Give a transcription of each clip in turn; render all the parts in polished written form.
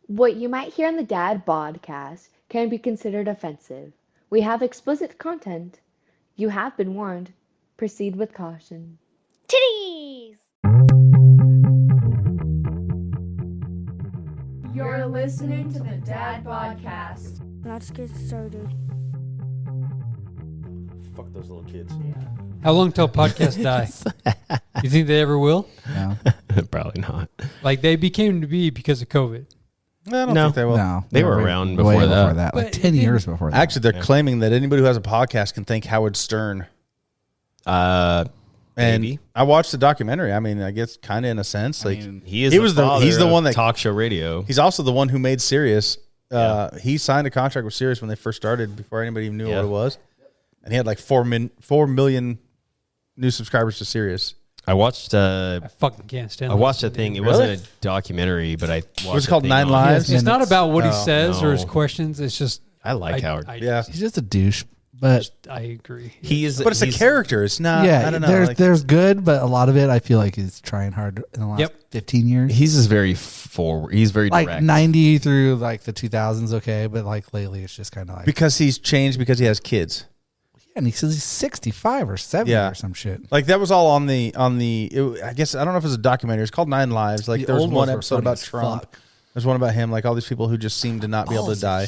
What you might hear on the Dad Bodcast can be considered offensive. We have explicit content. You have been warned. Proceed with caution. Titties! You're listening to the Dad Podcast. Let's get started. Fuck those little kids. How long till podcasts die? You think they ever will? No. Probably not. Like they became to be because of COVID. I don't No. think they will. No. They were way- around way before that. Like But 10 it years didn't- before that. Actually, they're claiming that anybody who has a podcast can thank Howard Stern. And And I watched the documentary. I mean, I guess kind of in a sense, like he's the one that talk show radio. he's also the one who made Sirius. He signed a contract with Sirius when they first started, before anybody even knew what it was, and he had like 4 million new subscribers to Sirius. I watched. I fucking can't stand. I watched a listening thing. to It him. wasn't a documentary, but I watched. Was it called a thing Nine on- Lives? It's not about what he Oh, says or his no. questions. It's just I like Howard. Yeah. He's just a douche. But I agree. He is, But it's a he's- character. It's not. yeah, I don't know. there's good, but a lot of it I feel like he's trying hard in the last 15 years. He's just very forward. He's very like direct. 90 through like the 2000s, okay, but like lately it's just kind of like because he's changed because he has kids. and he says he's 65 or 70 Yeah. or some shit. Like that was all on the I guess I don't know if it was a documentary. It's called Nine Lives. Like The there was old one ones were episode funny about as Trump. fuck. There's one about him, like all these people who just seem to not be able to Balls die.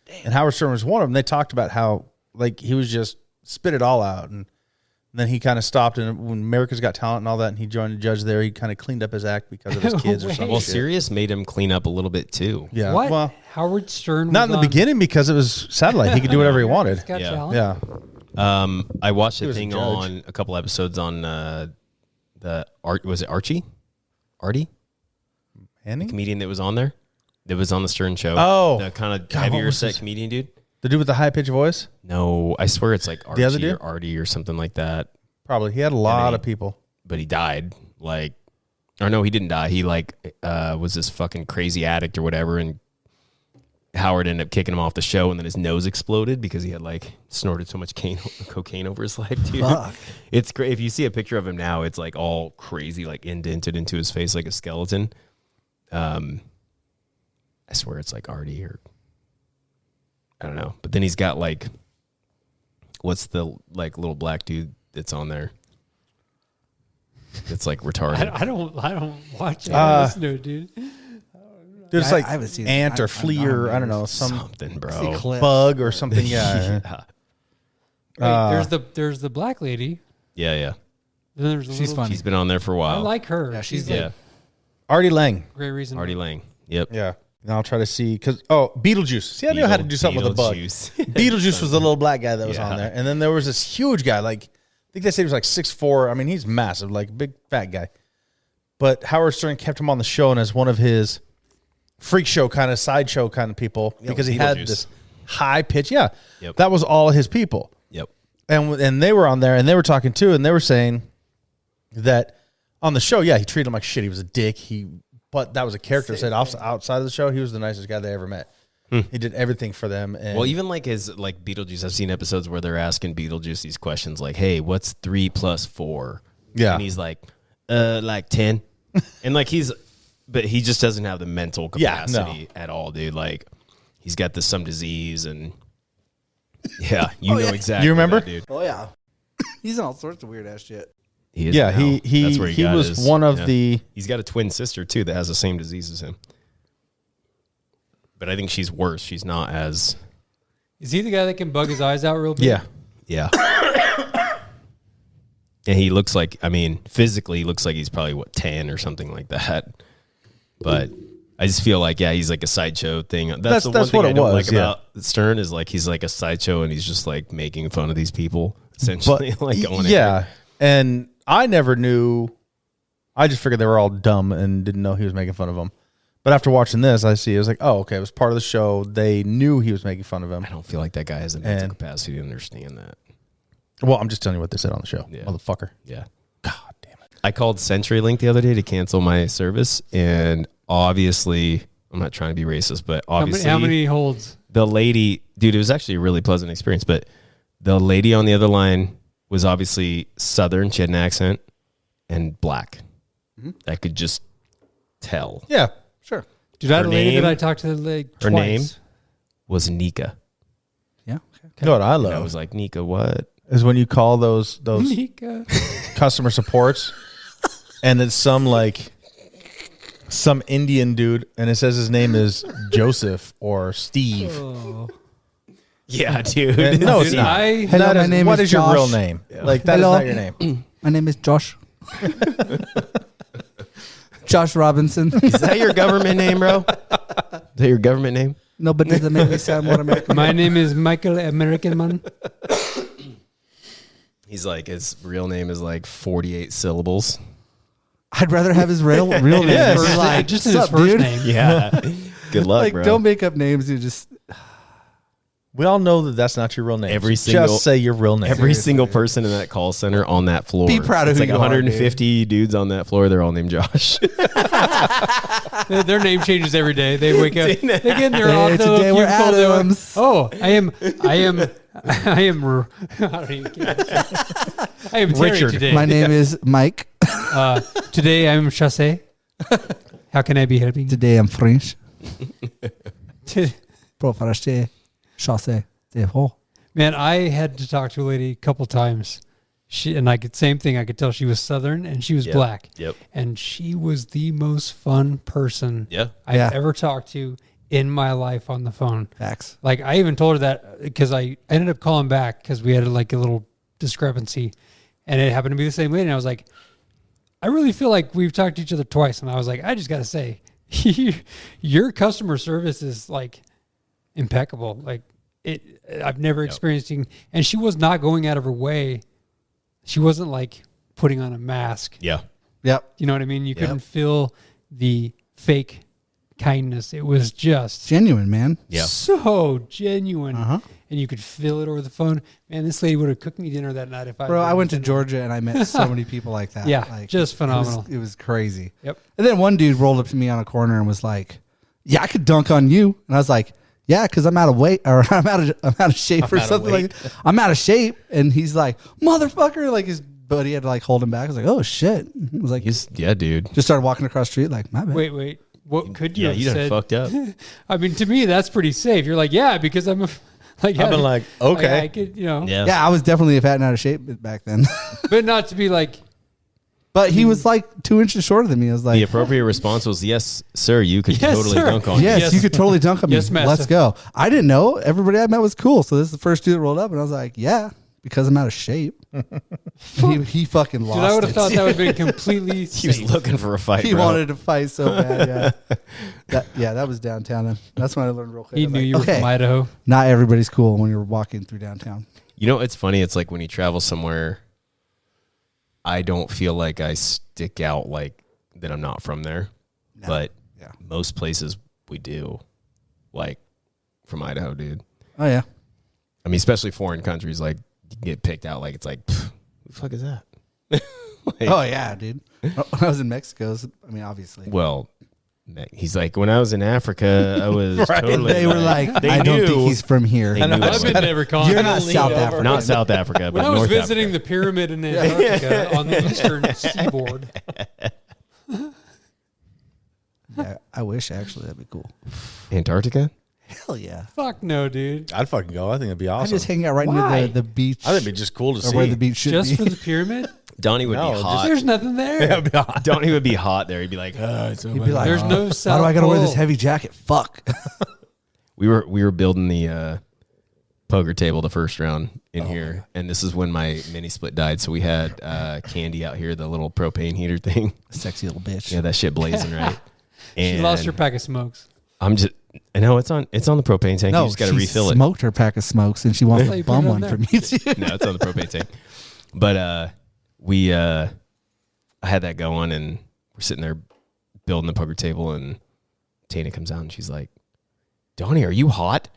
and And Howard Stern was one of them. They talked about how like he was just spit it all out, and then he kind of stopped. And when America's Got Talent and all that, and he joined a judge there, he kind of cleaned up his act because of his kids or Wait. something. well, Sirius made him clean up a little bit too. Yeah. What? Well, Howard Stern? not in was the on- beginning because it was satellite. He could do whatever he wanted. Got Yeah. talent? Yeah. I watched He a was a thing judge. on a couple episodes on the art. Was it Archie? Artie, the Annie? comedian that was on there, that was on the Stern show. Oh. the kind of God, what heavier was set his- comedian dude. The dude with the high pitched voice? No, I swear it's like Archie The other dude? or Artie or something like that. Probably. He had a lot he- of people. But he died. Like, or no, he didn't die. He like was this fucking crazy addict or whatever, and Howard ended up kicking him off the show, and then his nose exploded because he had like snorted so much cocaine over his life, dude. Fuck. It's great. If you see a picture of him now, it's like all crazy, like indented into his face like a skeleton. I swear it's like Artie or I don't know. But then he's got like, what's the like little black dude that's on there? It's like retarded. I don't watch it. I listen to it, dude. Dude, it's I like haven't seen it. ant or I'm flea not or I don't embarrassed. know, some Something, See bro. clips. bug or something. Yeah. Yeah. Wait, there's the black lady. Yeah, yeah. Then there's the She's little, funny. She's been on there for a I while. like her. Yeah, she's yeah. Artie Lang. great reason. Artie Lang. Yep. Yeah. And I'll try to see because Beetlejuice. See, I knew how to do something with a bug. Beetlejuice was the little black guy that was on Yeah. there, and then there was this huge guy. Like I think they said he was like 6'4". I mean, he's massive, like big fat guy. But Howard Stern kept him on the show and as one of his freak show kind of sideshow kind of people because he had Beetlejuice. this high pitch. Yeah, Yep. that was all his people. Yep. And they were on there and they were talking too, and they were saying that on the show, yeah, he treated him like shit. He was a dick. But that was a character. Said outside of the show, he was the nicest guy they ever met. He did everything for them. And Well, even like his like Beetlejuice, I've seen episodes where they're asking Beetlejuice these questions like, "Hey, what's 3 + 4?" Yeah. and he's like 10, and like but he just doesn't have the mental Yeah, no. capacity at all, dude. Like he's got some disease, and yeah, you know exactly. You remember? that, dude? Oh, yeah. He's in all sorts of weird ass shit. He is yeah, now. he That's where he got was his- one of yeah. the. He's got a twin sister too that has the same disease as him, but I think she's worse. She's not as Is he the guy that can bug his eyes out real big? Yeah, yeah. And he looks like, I mean, physically he looks like he's probably 10 or something like that. But I just feel like, yeah, he's like a sideshow thing. That's the one that's thing what I it don't was, like yeah. about Stern is like he's like a sideshow and he's just like making fun of these people essentially. but like going yeah, and I never knew. I just figured they were all dumb and didn't know he was making fun of them. But after watching this, I see it was like, oh, okay, it was part of the show. They knew he was making fun of him. I don't feel like that guy has the mental And- capacity to understand that. Well, I'm just telling you what they said on the show, Yeah. motherfucker. Yeah. God damn it. I called CenturyLink the other day to cancel my service, and obviously, I'm not trying to be racist, but obviously, How many holds? the lady, dude, it was actually a really pleasant experience, but the lady on the other line was obviously Southern. She had an accent and black. I could just tell. Yeah, sure. Dude, I had Her a lady name- that I talked to like her twice. name was Nika. Yeah. You know what I And I love was like, Nika, what? is when you call those Nika. customer supports, and it's some Indian dude, and it says his name is Joseph or Steve. Oh. Yeah, dude. And no, it's Dude, not. Hello, That my is- name what is is your real Josh. name? Like that is Hello. not your name. My name is Josh. Josh Robinson. Is that your government name, bro? Is that your government name? No, but does it make me sound more American? My name is Michael American Man. He's like, his real name is like 48 syllables. I'd rather have his real name. Yes. Or like, Just in his "Sup, first dude?" name. Yeah. Good luck, Like, bro. don't make up names. You just We all know that that's not your real name. Every single- just say your real name. Every single person in that call center on that floor. Be proud of it's who like you are, 150 dudes on that floor. They're all named Josh. Their name changes every day. They wake up. They get in their Hey, office. today we're Adams. Oh, I am. I don't even care. I am Terry Richard. today. my name is Mike. Today I'm Chassé. How can I be helping? Today I'm French. Pro français, chassé, c'est Man, I had to talk to a lady a couple times. Same thing. I could tell she was Southern and she was Yep. black. Yep. And she was the most fun person Yeah. I've Yeah. ever talked to in my life on the phone. Facts. Like I even told her that because I ended up calling back because we had like a little discrepancy, and it happened to be the same lady. And I was like, I really feel like we've talked to each other twice, and I was like, I just got to say, your customer service is like impeccable. Like I've never experienced, and she was not going out of her way. She wasn't like putting on a mask. Yeah. Yep. You know what I mean? You Yep. couldn't feel the fake kindness. It was just Genuine, man. Yeah. so genuine. Uh-huh. And you could feel it over the phone. Man, this lady would have cooked me dinner that night if I. Bro, I went to didn't- Georgia and I met so many people like that. Yeah, Like, just phenomenal. It was crazy. Yep. And then one dude rolled up to me on a corner and was like, "Yeah, I could dunk on you." And I was like, "Yeah, because I'm out of weight or I'm out of shape or out of something weight. like that. I'm out of shape." And he's like, "Motherfucker!" Like his buddy had to like hold him back. I was like, "Oh shit!" He was like, Yeah, dude. just started walking across the street. Like, my bad. Wait. What could you Yeah, have you done said? fucked up. I mean, to me, that's pretty safe. You're like, yeah, because I'm a, like, I've been like, okay. I could, you know, Yeah. Yeah, I was definitely a fat and out of shape back then. but not to be like, But he was like 2 inches shorter than me. I was The like, appropriate response was, yes, sir, you could Yes, totally sir. dunk on yes, Yes. you could totally dunk on me. Yes, master. Let's go. I didn't know. Everybody I met was cool. So this is the first dude that rolled up, and I was like, yeah, because I'm out of shape. he fucking lost dude, I would have it. thought that would have been completely He was safe. looking for a fight, He bro. wanted to fight so bad. Yeah, that was downtown. And that's when I learned real quick. He I was knew like, you were okay, from Idaho. not everybody's cool when you're walking through downtown. You know, it's funny. It's like when you travel somewhere, I don't feel like I stick out like that I'm not from there. No. But Yeah. most places we do, like from Idaho, dude. Oh yeah. I mean, especially foreign countries, like you get picked out like it's like, "Pff, who the fuck is that? Like, Oh yeah, dude. When I was in Mexico, I mean, obviously. well, he's like, when I was in Africa, I was totally. They were like, they I don't knew. think he's from here. They knew I've it been was. to every continent. You're not South African. Not South Africa, When but I was North visiting Africa. the pyramid in Antarctica on the eastern seaboard, Yeah, I wish actually that'd be cool. Antarctica. Hell yeah. fuck no, dude. I'd fucking go. I think it'd be I awesome. just hang out right Why? near the beach. I think it'd be just cool to or see. where the beach should Just be. for the pyramid? Donnie would No, be just- hot. There's nothing there. It'd be awesome. Donnie would be hot there. He'd be like, He'd be like, There's no why South do I gotta wear this Pole. heavy jacket? Fuck. we were building the poker table the first round in here, and this is when my mini split died. So we had Candy out here, the little propane heater thing. Sexy little bitch. Yeah, that shit blazing, right? And She lost her pack of smokes. I'm just, I know it's on the propane tank. No, you just got to she refill it. smoked her pack of smokes and she wants That's how to you put bum it on one there. for me too. No, it's on the propane tank. But we I had that going, and we're sitting there building the poker table, and Tana comes out and she's like, Donnie, are you hot?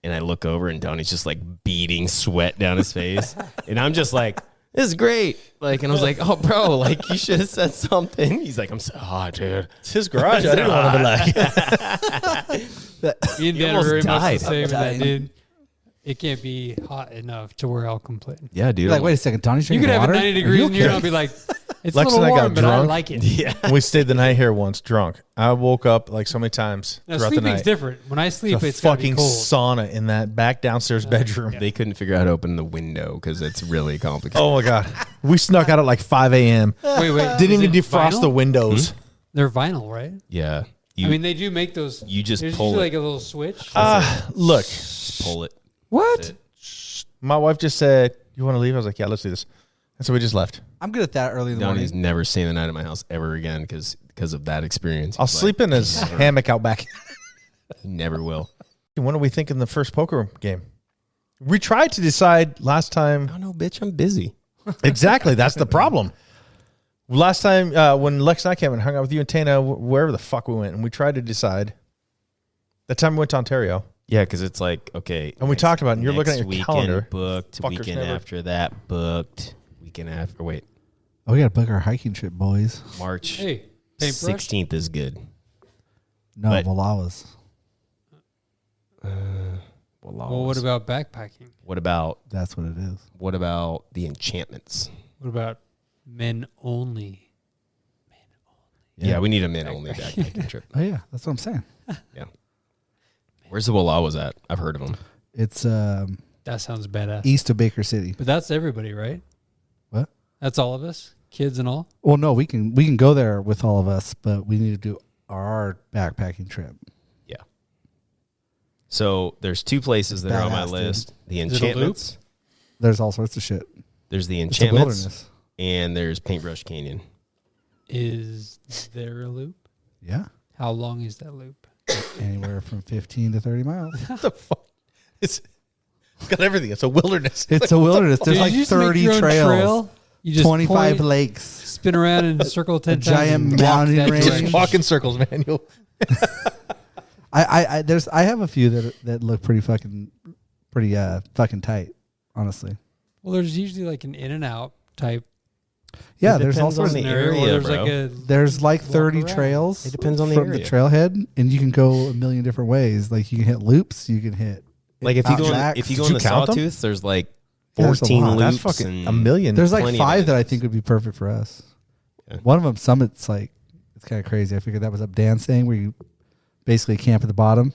And I look over, and Donnie's just like beating sweat down his face. And I'm just like, this is great. Like, and I was like, oh, bro, like, you should have said something. He's like, I'm so hot, dude. It's his garage. I didn't want to be like. Me and He Dan are almost very much died. the same in that, Dying. dude. It can't be hot enough to where I'll complain. Yeah, dude. You're like, wait a second, Donnie's You drinking could have water? it 90 Are degrees you in here, and I'll okay? be like, It's Lex a little and I got warm, but I drunk. like it. Yeah. We stayed the night here once drunk. I woke up like so many times Now, throughout the sleeping's night. different. When I sleep, It's a it's gotta be fucking cold. sauna in that back downstairs bedroom. They couldn't figure out how to open the window because it's really complicated. Oh my god, we snuck out at like 5 a.m. Wait. Didn't is even it defrost vinyl? the windows. They're vinyl, right? Yeah. You, I mean, they do make those. you just There's pull usually it. like a little switch. Look, Just pull it. What? my wife just said, "You want to leave?" I was like, "Yeah, let's do this." And so we just left. I'm good at that early in the Donnie's morning. never staying the night at my house ever again because of that experience. I'll He's like, sleep in his hammock out back. He never will. When are we thinking the first poker game? We tried to decide last I time. don't know, bitch. I'm busy. Exactly, that's the problem. Last time when Lex and I came and hung out with you and Tana, wherever the fuck we went, and we tried to decide. That time we went to Ontario. Yeah, because it's like, okay. And we talked about it, and you're looking at next your weekend calendar. Booked. Fuckers Weekend never- after that booked. Weekend after. Wait. Oh, we got to book our hiking trip, boys. March Hey, paintbrush. 16th is good. No, But- Valawas. Well, what about backpacking? What about That's what it is. the enchantments? What about men only? Yeah, we need a men only backpacking trip. Oh yeah, that's what I'm saying. Yeah. Where's the Wallawas at? I've heard of them. It's That sounds badass. east of Baker City. But that's everybody, right? What? That's all of us, kids and all. Well, no, we can go there with all of us, but we need to do our backpacking trip. Yeah. So there's two places that are on my Badass, dude. list. The Is it a loop? enchantments. There's all sorts of shit. There's the It's a enchantments. wilderness. And there's Paintbrush Canyon. Is there a loop? Yeah, How long is that loop? anywhere from 15 to 30 miles. What the fuck? It's got everything. It's a wilderness. It's a wilderness. There's Dude, like you just make 30 your own trails, trail? You just 25 point, lakes. spin around in a circle 10 times. giant and walk mountain that range. direction. Walk in circles, man. I have a few that look pretty fucking tight, honestly. Well, there's usually like an in and out type Yeah, It there's all depends on sorts the of scenario area, where there's bro. like a there's like walk 30 around. trails. It depends on the from area. the trailhead, and you can go a million different ways. Like you can hit loops, you can hit Like if you go in, tracks. if you go Did in you the count them? Sawtooth, there's like Yeah, there's a 14 lot. loops. That's fucking and a million. There's like plenty of 5 that I items. think would be perfect for us. Okay. One of them, Summit's like, it's kind of crazy. I figured that was up Dan's thing where you basically camp at the bottom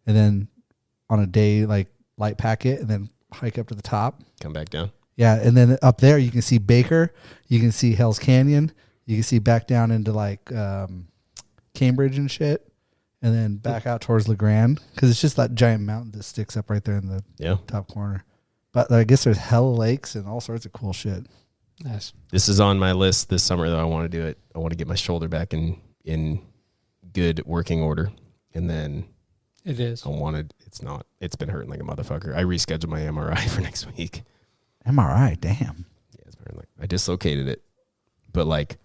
and then on a day like light pack it and then hike up to the top. Come back down. Yeah. And then up there you can see Baker, you can see Hell's Canyon, you can see back down into like Cambridge and shit. And then back out towards LeGrand because it's just that giant mountain that sticks up right there in the Yeah. top corner. But I guess there's hell lakes and all sorts of cool shit. Nice. This is on my list this summer, though. I want to do it. I want to get my shoulder back in good working order. And then It is. it's been hurting like a motherfucker. I rescheduled my MRI for next week. MRI, damn. Yeah, it's been hurting I dislocated it, but like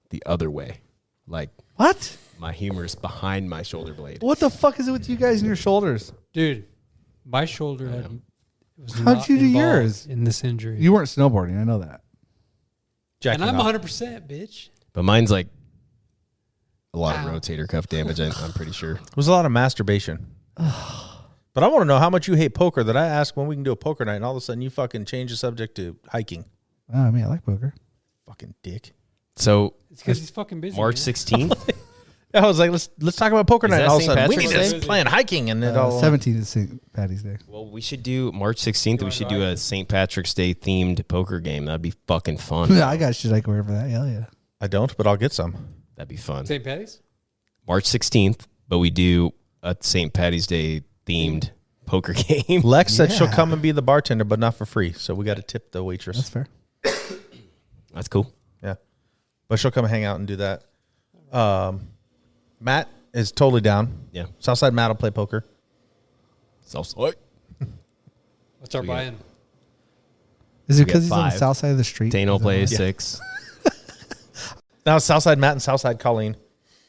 the other way. Like What? my humerus behind my shoulder blade. What the fuck is it with you guys and your shoulders? Dude, my shoulder had, was How'd not you do involved yours? in this injury. You weren't snowboarding. I know that. Jacking and I'm off. 100%, bitch. But mine's like a lot Ow. of rotator cuff damage, I'm pretty sure. It was a lot of masturbation. But I want to know how much you hate poker that I asked when we can do a poker night, and all of a sudden you fucking change the subject to hiking. Oh, I mean, I like poker. Fucking dick. So It's because he's fucking busy. March man. 16th, I was like, let's talk about poker Is night. that And all of a St. sudden, we Patrick's need Day? to plan hiking, and it all 17th is St. Patty's Day. well, we should do March 16th. We should do a St. Patrick's Day themed poker game. That'd be fucking fun. Yeah, I got shit I can wear for that. Hell yeah. I don't, but I'll get some. That'd be fun. St. Patty's? March 16th, but we do a St. Patty's Day themed poker game. Lex said she'll Yeah. come and be the bartender, but not for free. So we got to tip the waitress. That's fair. That's cool. Yeah, but she'll come and hang out and do that. Matt is totally down. Yeah. Southside Matt will play poker. What? What's our We got- buy-in? Is it We got because he's on the 5. south side of the street? Dano Is that plays why? 6. Now it's Southside Matt and Southside Colleen.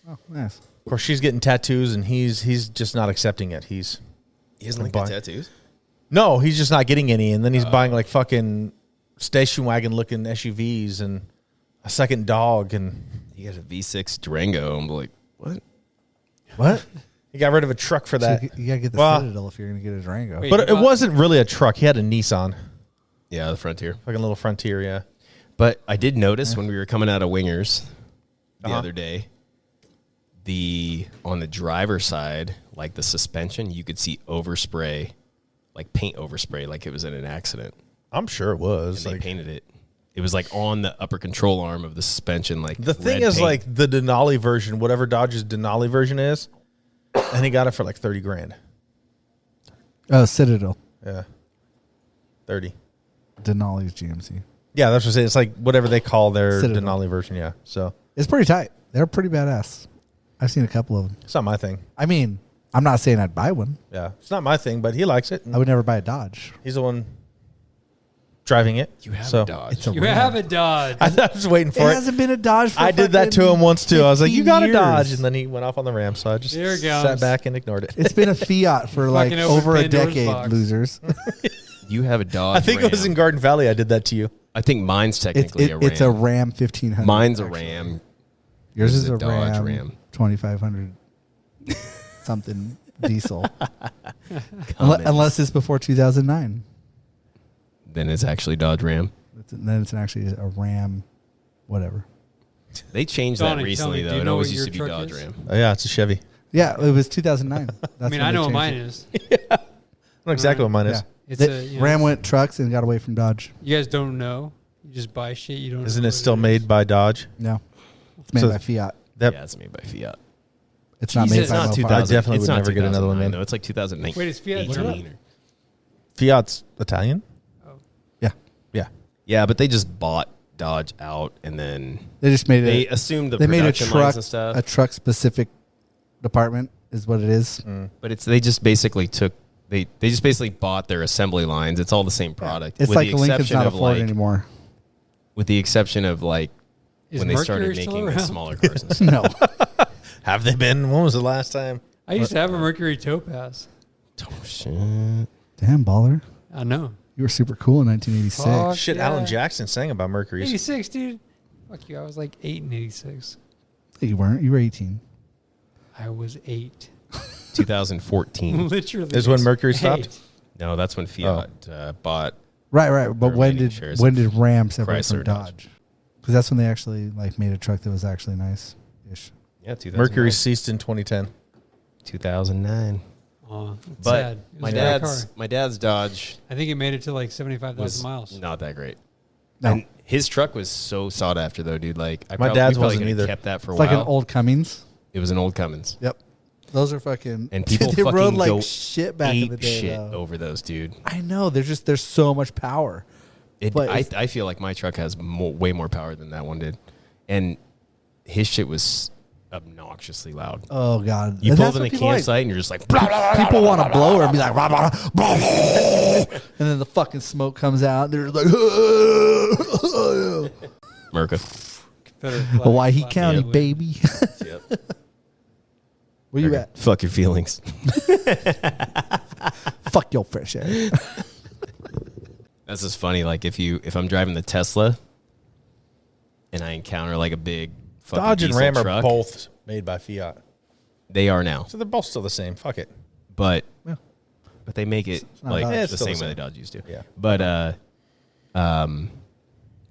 Oh, nice. Of course, she's getting tattoos, and he's just not accepting it. He doesn't like like the tattoos? No, he's just not getting any, and then he's buying like fucking station wagon looking SUVs and a second dog, and He got a V6 Durango. I'm like, what? What? he got rid of a truck for that. So you got to get the Well- Citadel if you're going to get a Durango. Wait. But He it bought- wasn't really a truck. He had a Nissan, Yeah, the Frontier. fucking little Frontier. Yeah, But I did notice when we were coming out of Wingers the other day, on the driver's side, like the suspension, you could see overspray, like paint overspray, like it was in an accident. I'm sure it was. And they painted it. It was like on the upper control arm of the suspension. Like The thing red is, paint. like the Denali version, whatever Dodge's Denali version is, and he got it for like $30,000. Oh, Citadel. Yeah, 30. Denali's GMC. Yeah, that's what I'm saying. It's like whatever they call their Citadel. Denali version. Yeah, so It's pretty tight. They're pretty badass. I've seen a couple of them. it's not my thing. I mean, I'm not saying I'd buy one. Yeah, it's not my thing, but he likes it. I would never buy a Dodge. He's the one driving it. You have so a Dodge. It's a You Ram. have a Dodge. I was waiting It for it. hasn't been a Dodge for I did that to him once too. I was like, "You 15 got a years. Dodge," and then he went off on the Ram. So I just There it goes. sat back and ignored it. It's been a Fiat for like Fucking open over a Pandora's decade, box. losers. You have a Dodge. I think it was Ram. in Garden Valley. I did that to you. I think mine's technically a Ram. It's a Ram 1500. Mine's a actually. Ram. Yours Yours is a Dodge Ram 2500 something diesel. Cummins. Unless it's before 2009. Then it's actually Dodge Ram. Then it's actually a Ram, whatever. They changed Donnie, that tell recently, me, do though. you It know always what used your to be truck Dodge is? Ram. Oh yeah, it's a Chevy. Yeah, it was 2009. I mean, I know what mine is. I know exactly what mine is. Yeah. It's The- a, you know, Ram went trucks and got away from Dodge. You guys don't know. You just buy shit. You don't. Isn't know it what still is. made by Dodge? No, it's made So- by Fiat. That Yeah, it's made by Fiat. It's not Jesus, made it's by not Mopar. 2000. I definitely It's would not never get another one 2009, made. though. It's like 2019. Wait, is Fiat German? Fiat's Italian. Yeah, Yeah, Yeah, but they just bought Dodge out, and then they just made they it. assumed the They made a production lines truck, and stuff. a truck specific department is what it is. But they just basically they just basically bought their assembly lines. It's all the same product. It's with like the Lincoln's exception not a of Ford like, anymore. with the exception of like Is when they started Mercury still making the around? smaller cars and stuff. No, have they been? When was the last time? I used to have a Mercury Topaz. Oh shit! damn baller, I know. you were super cool in 1986. Fuck. Shit, yeah. Alan Jackson sang about Mercury's. 86, dude. Fuck you. I was like 8 in 86. You weren't. You were 18. I was 8. 2014. Literally. Is when Mercury stopped? 8. No, that's when Fiat bought. Right. But Their when remaining did shares when of did Ram separate Chrysler from Dodge. Dodge? Because that's when they actually like made a truck that was actually nice ish. Yeah, 2009. Mercury ceased in 2010. 2009. Oh, it's But sad. It was my a great dad's Dodge, I think it made it to like 75,000 was miles. not that great. No, And his truck was so sought after, though, dude. Like, My dad's wasn't either. Kept that for it's a like while. an old Cummins. It was an old Cummins. Yep, those are fucking. And people they fucking rode like go shit back in the Ape day. shit though. over those, dude. I know. There's so much power. But I feel like my truck has way more power than that one did, and his shit was obnoxiously loud. Oh god, You And pull that's up in the what people like. campsite and you're just like, blah, blah, blah, People blah, want to blah, blow blah, her and be like, rah, rah, rah, and then the fucking smoke comes out. And they're like, Merca. Confederate flag Hawaii flying County, away. baby. Yep. Where you at? Fuck your feelings. Fuck your fresh air. That's just funny. Like if I'm driving the Tesla and I encounter like a big fucking Dodge and diesel Ram truck, are both made by Fiat. they are now, So they're both still the same. Fuck it. but Yeah. but they make it not like Dodge. Yeah, the it's still same the way same. that Dodge used to. Yeah.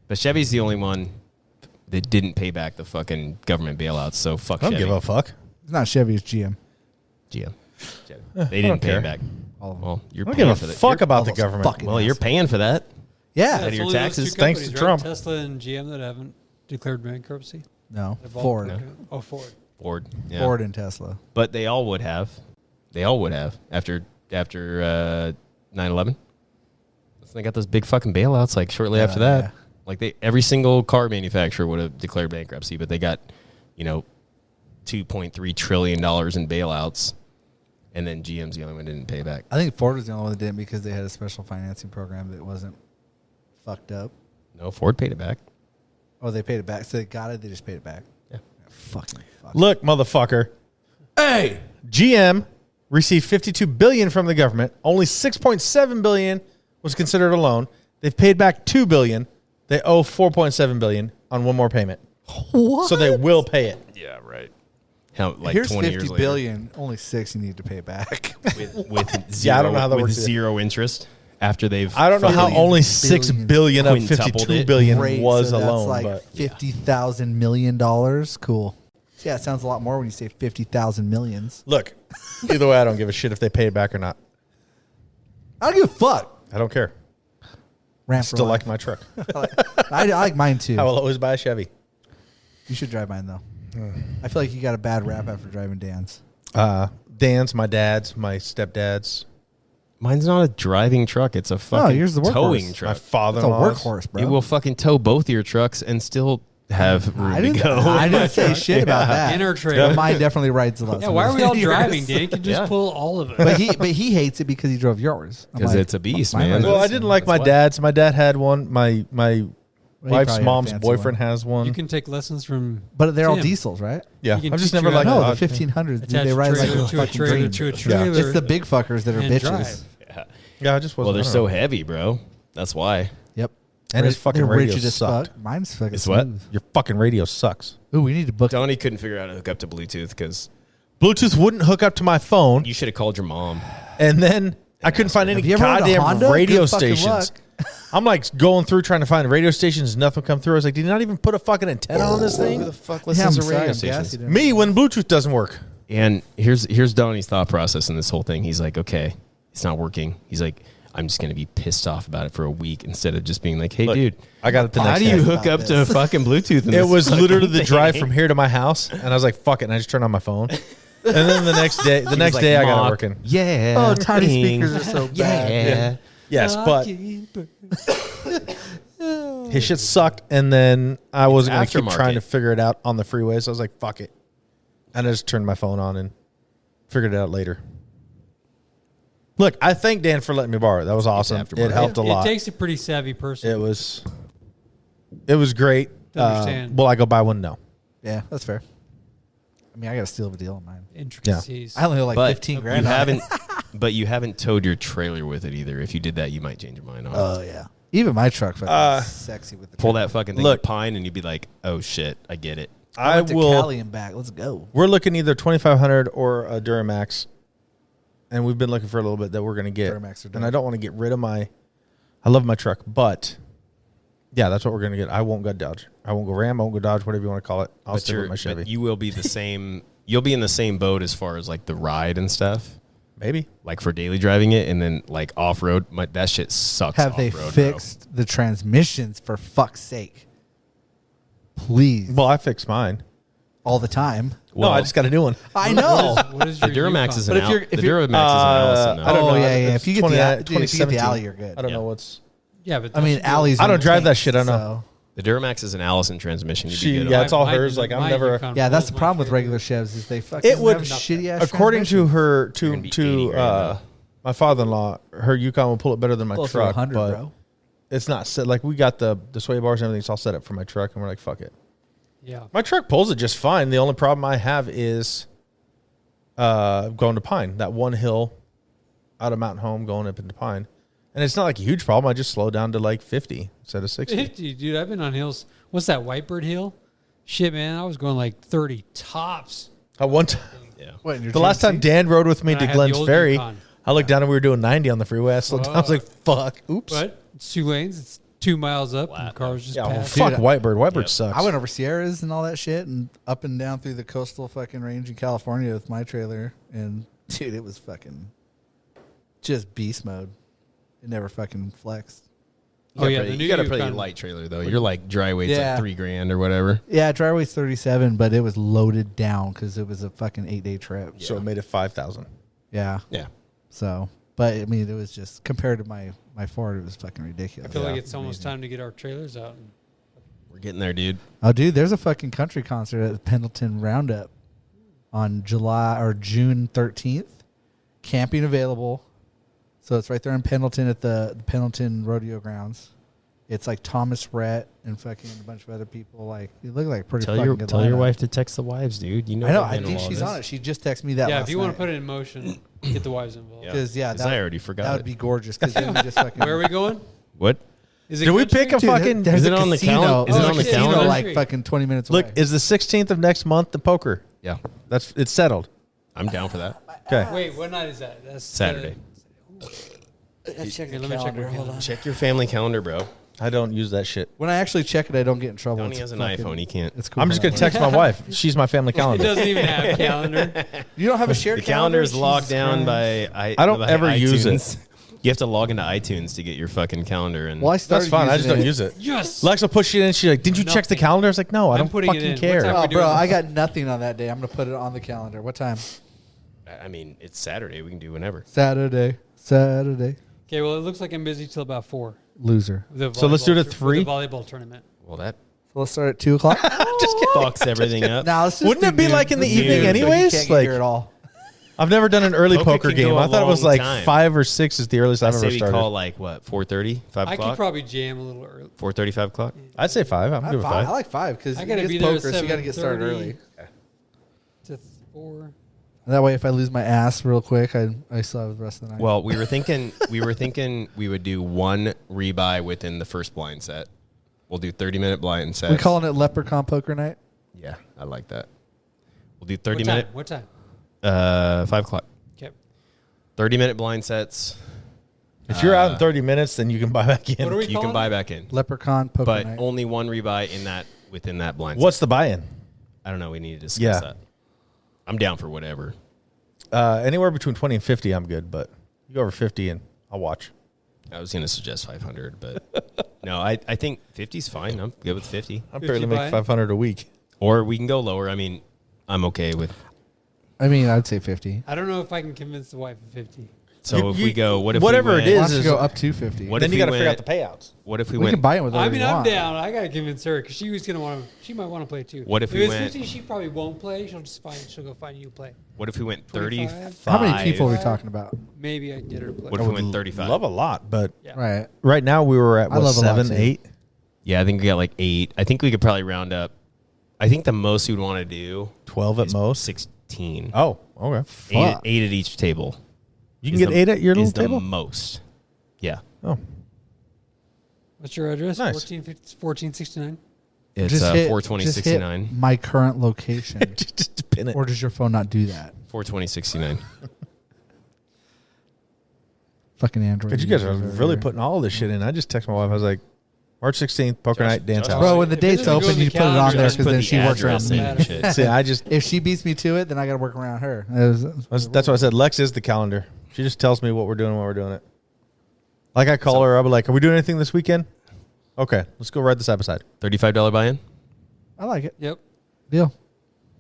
But Chevy's the only one that didn't pay back the fucking government bailouts. So fuck I don't Chevy. give a fuck. It's not Chevy, it's GM. GM. Chevy. I They don't didn't pay care. him back. All of them. Well, you're I don't paying give a for that. fuck about the those government. fucking Well, you're paying for that. Yeah. Out of It's your only those taxes, two thanks companies, to right? Trump. Tesla and GM that haven't declared bankruptcy. No. They're both- Ford. okay. Oh, Ford. Ford. Yeah. Ford and Tesla. But they all would have. They all would have after 9/11. They got those big fucking bailouts like shortly after that. yeah. Like every single car manufacturer would have declared bankruptcy, but they got, $2.3 trillion in bailouts, and then GM's the only one that didn't pay back. I think Ford was the only one that didn't because they had a special financing program that wasn't fucked up. No, Ford paid it back. Oh, they paid it back. So they got it, they just paid it back. Yeah. Fucking fuck. Look, motherfucker. Hey, GM received $52 billion from the government. Only $6.7 billion was considered a loan. They've paid back $2 billion. They owe $4.7 billion on one more payment. What? So they will pay it. Yeah, right. How like Here's 20 $50 years billion. Only 6 you need to pay back. later with zero, Yeah, I don't know how that with works. zero interest. after they've. I don't know how fucking- only 6 billion of Quintupled 52 it. billion Great, was so that's alone. like But $50,000 million. Cool. Yeah, it sounds a lot more when you say 50,000 millions. look, either way, I don't give a shit if they pay it back or not. I don't give a fuck. I don't care. Ram I for still life. like my truck. I like mine too. I will always buy a Chevy. You should drive mine though. I feel like you got a bad rap after driving Dan's. Dan's, my dad's, my stepdad's, Mine's not a driving truck. It's a fucking yours is the workhorse. towing my truck. That's a father-in-law's. workhorse, bro. It will fucking tow both your trucks and still have room I to didn't, go. I didn't say shit about that. Inner trailer. Mine definitely rides a lot. Yeah, why are we smoother all than yours. driving, Dan? You can just Yeah. pull all of it. But he hates it because he drove yours. I'm Because like, it's a beast, mine man. rides Well, I this didn't one. like my why. dad's. My dad had one. My Well, he wife's probably had a mom's fancy boyfriend one. has one. You can take lessons from. But they're all Tim. diesels, right? Yeah, you can I've just teach never you liked how No, to the 1500s. Dude, attach they a ride like trailer a to a fucking trailer dream. to a Yeah. trailer. It's the big fuckers that are and bitches. drive. Yeah, I just wasn't. Well, they're I don't so know. heavy, bro. That's why. Yep. And his fucking They're radio rigid as sucked. fuck. Mine's fucking It's what? smooth. Your fucking radio sucks. Ooh, we need to book. Donnie couldn't figure out how to hook up to Bluetooth because Bluetooth wouldn't hook up to my phone, you should have called your mom. and then I couldn't find any Have you ever heard of goddamn Honda? radio Good fucking stations. luck. I'm like going through trying to find radio stations, nothing would come through. I was like, did you not even put a fucking antenna on this Who thing? the fuck Yeah, listens I'm to sorry, radio I'm stations? gassy, dude. Me when Bluetooth doesn't work. And here's Donnie's thought process in this whole thing. He's like, okay, it's not working. He's like, I'm just gonna be pissed off about it for a week instead of just being like, hey, Look, dude, I got it the how next do you day. hook up to fucking Bluetooth? In It this was fucking literally the thing? drive from here to my house, and I was like, "Fuck it!" And I just turned on my phone, and then the next day, I got it Mock. working. Yeah. Oh, tiny ding. speakers are so bad. Yeah. Yes, but his shit sucked, and then I wasn't going to keep aftermarket. trying to figure it out on the freeway, so I was like, "Fuck it," and I just turned my phone on and figured it out later. Look, I thank Dan for letting me borrow it. That was awesome. aftermarket. It helped a lot. It takes a pretty savvy person. It was great. To understand. Will I go buy one? No. Yeah, that's fair. I mean, I got a steal of a deal on mine. Intricacies. I only owe like But 15 you grand. on it. haven't, but you haven't towed your trailer with it either. If you did that, you might change your mind on it. Oh yeah. Even my truck fucking sexy with the Pull trailer. that fucking thing Look. to Pine, and you'd be like, oh shit, I get it. I went to will. Cali and back. Let's go. We're looking either 2500 or a Duramax, and we've been looking for a little bit that we're going to get. Duramax are dope. And I don't want to get rid of my. I love my truck, but yeah, that's what we're going to get. I won't go Dodge. I won't go Ram. I won't go Dodge. Whatever you want to call it. I'll stick with my Chevy. But you will be the same. You'll be in the same boat as far as like the ride and stuff. Maybe. Like for daily driving it, and then like off road, that shit sucks. Have they off-road, fixed the transmissions for fuck's sake? Please. Well, I fixed mine. All the time. Well, no, I just got a new one. I know. What is The your Duramax Yukon? is But an if you're- the if you're- Duramax is an Allison. I don't Oh, know. yeah, yeah. It's If you get the 20 dude, if you get the 2017. alley, you're good. I don't know what's. Yeah, but I mean, that's- alleys. I don't are drive that tanks, shit, I know. so- The Duramax is an Allison transmission. You'd be She- good yeah, on. it's all hers. Like, I'm my never- Yukon Yeah, that's pulls the my problem with trailer. regular Chevs is they fucking It would- have shitty ass. According to her, gonna be 80 grand, though. my father-in-law, her Yukon will pull it better than my close to truck. 100, but bro. it's not set. Like we got the sway bars and everything's all set up for my truck, and we're like, fuck it. Yeah. My truck pulls it just fine. The only problem I have is going to Pine. That one hill out of Mountain Home going up into Pine. And it's not like a huge problem. I just slow down to like 50 instead of 60. 50, dude. I've been on hills. What's that, Whitebird Hill? Shit, man. I was going like 30 tops. One time, Yeah. What, in your the last time GMC? Dan rode with me When I to had the Glens old Ferry, Yukon. I looked down and we were doing 90 on the freeway. I slowed down. I was like, fuck. Oops. But it's 2 lanes. It's 2 miles up, and Flat, cars just Yeah, well, pass. fuck Dude, Whitebird. Whitebird Yep. sucks. I went over Sierras and all that shit and up and down through the coastal fucking range in California with my trailer. And dude, it was fucking just beast mode. It never fucking flexed. Oh, yeah, the You new got a pretty Yukon. light trailer though. You're like dry weight's Yeah. like $3,000 or whatever. Yeah, driveway's 37, but it was loaded down because it was a fucking 8-day trip. So it made it 5,000. Yeah. Yeah. So, but I mean, it was just compared to my Ford, it was fucking ridiculous. I feel like Yeah. it's almost time to get our trailers out. We're getting there, dude. Oh, dude, there's a fucking country concert at the Pendleton Roundup on June 13th. Camping available. So it's right there in Pendleton at the Pendleton Rodeo Grounds. It's like Thomas Rhett and fucking a bunch of other people. Like, it looked like a pretty Tell fucking your good tell your lineup. wife to text the wives, dude. You know. I know. they'll I handle think all she's this. on it. She just texted me that. Yeah, last if you want night. to put it in motion, get the wives involved. Yeah. Because yeah, 'Cause that, I already forgot that would it. be gorgeous. Because then we just fucking. Where are we going? What? Is it Did we country? pick a Dude, fucking? there's Is it a on the casino. calendar? Is it There's on a the casino calendar? like fucking 20 minutes Look, away. is the 16th of next month the poker? Yeah, It's settled. I'm down for that. Okay. Wait, what night is that? That's Saturday. Here, let me check my calendar. Check your family calendar, bro. I don't use that shit. When I actually check it, I don't get in trouble. Tony It's has an fucking- iPhone. He can't. It's cool. I'm just gonna text my wife. She's my family It calendar. doesn't even have calendar. You don't have a shared The calendar is Jesus logged down Christ. by I don't by ever use it. iTunes. You have to log into iTunes to get your fucking calendar. And Well, I That's started fine. I using just don't use it. Yes. Lex will push it in. She's like, "Did you check the Nothing. calendar?" I was like, "No, I I'm don't putting it fucking in. What care." time Oh, we bro, doing I this? got nothing on that day. I'm gonna put it on the calendar. What time? I mean, it's Saturday. We can do whenever. Saturday. Okay, well, it looks like I'm busy till about 4. Loser. So let's do it at With the 3? volleyball tournament. Well, that So let's start at 2 o'clock. fucks everything up. Now let's just Wouldn't do it be noon. like in the Let's do evening noon so he anyways? can't get Like- here at all. I've never done an early Poker poker can game. go I a thought it was long like time. 5 or 6 is the earliest I I've say ever we started. call like what 4:30, 5 I could o'clock, probably jam a little early. 4:30, 5 o'clock. I'd say 5. I'm good with 5. I like 5 because I I gotta gotta be there at poker, so you got to get started 7:30. early. To 4. That way, if I lose my ass real quick, I still have the rest of the night. Well, we were thinking we would do one rebuy within the first blind set. We'll do 30-minute blind sets. we calling it Leprechaun Poker Night. Yeah, I like that. We'll do What 30 time? minute. What time? 5 o'clock. Okay. 30-minute blind sets. If you're out in 30 minutes, then you can buy back in. What are we You can calling buy it? back in, Leprechaun Poker but Night. only one rebuy within that blind. What's the buy-in? set. I don't know. We need to discuss Yeah. that. I'm down for whatever. Anywhere between 20 and 50, I'm good. But you go over 50, and I'll watch. I was going to suggest 500, but no, I think 50's fine. I'm good with 50. I'm 50 barely make buy-in? 500 a week. Or we can go lower. I mean, I'm okay with. I mean, I'd say 50. I don't know if I can convince the wife of 50. So You- if you- we go, what if whatever we it went, Why is- don't you go up to 50? What then if you we got to figure out went- the payouts. What if we we went? can buy it with I whatever mean, you I'm want. down. I gotta convince her because she was gonna want to. She might want to play too. What if if we it's went- 50, she probably won't play. She'll just find. She'll go find you to play. What if we went 25? 35? How many people are we talking about? Maybe I get her to play. What if we went 35? Love a lot, but Yeah. Right. right now we were at I love a lot, 7, too. 8. Yeah, I think we got like 8. I think we could probably round up. I think the most we'd want to do 12 at is most. 16. Oh, okay. Eight, Fuck. 8 at each table. You can is get the- 8 at your is little table? the most. Yeah. Oh, What's your address? Nice. 1469. It's Just hit- 42069. just hit my current location. just pin it. Or does your phone not do that? 42069. Fucking Android. But you guys are users over really here. putting all this shit in. I just texted my wife. I was like, March 16th, poker Josh- night, dance Josh- house. Bro, when the If this date's would go open, in the you put it on calendar, there Just because put then the she works around address me. in and shit. See, I just If she beats me to it, then I got to work around her. that's what I said. Lex is the calendar. She just tells me what we're doing when we're doing it. Like I call her, I'll be like, "Are we doing anything this weekend?" Okay, let's go ride the side by side. $35 buy-in? I like it. Yep. Deal.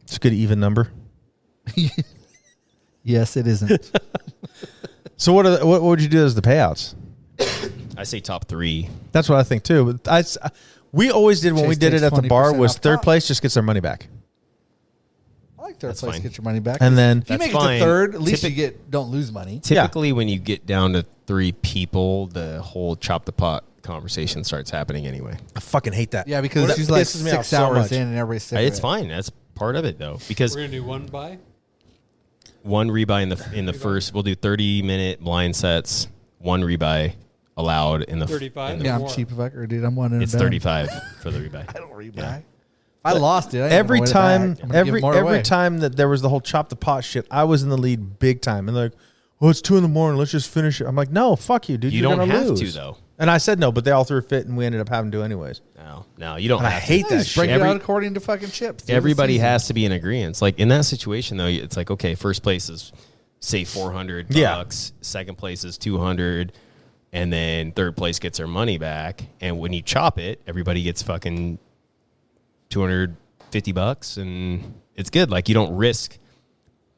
It's a good even number. Yes, it isn't. So what would you do as the payouts? I say top 3. That's what I think too. But we always did when we Chase did it takes at the bar 20% was off third top. place just gets their money back, I like third That's place. fine. Get your money back. and then if you That's make it fine. to third, at least Typic- you don't lose money. Typically, when you get down to 3 people, the whole chop the pot conversation starts happening anyway. I fucking hate that. Yeah, because That she's like pisses me off 6 so hours much. in and everybody's sick. It's of it. fine. That's part of it, though, because We're gonna do one buy. one rebuy in the first. We'll do 30-minute blind sets. One rebuy allowed in the 35? in the- Yeah, I'm More. cheap if I could, dude. I'm one in. It's 35 for the rebuy. I don't rebuy. Yeah. I lost it. I ain't Every gonna win it time, back. I'm gonna give more every away. time that there was the whole chop the pot shit, I was in the lead big time. And they're like, "Oh, it's 2 a.m. Let's just finish it." I'm like, "No, fuck you, dude. You You're don't gonna have lose." to though. And I said no, but they all threw a fit, and we ended up having to anyways. No, you don't. And I have to. hate that Just break shit. it out according to fucking chips. dude. Everybody It's easy. has to be in agreement. Like in that situation, though, it's like okay, first place is say $400. Yeah. Second place is 200, and then third place gets their money back. And when you chop it, everybody gets fucking $250, and it's good. Like you don't risk.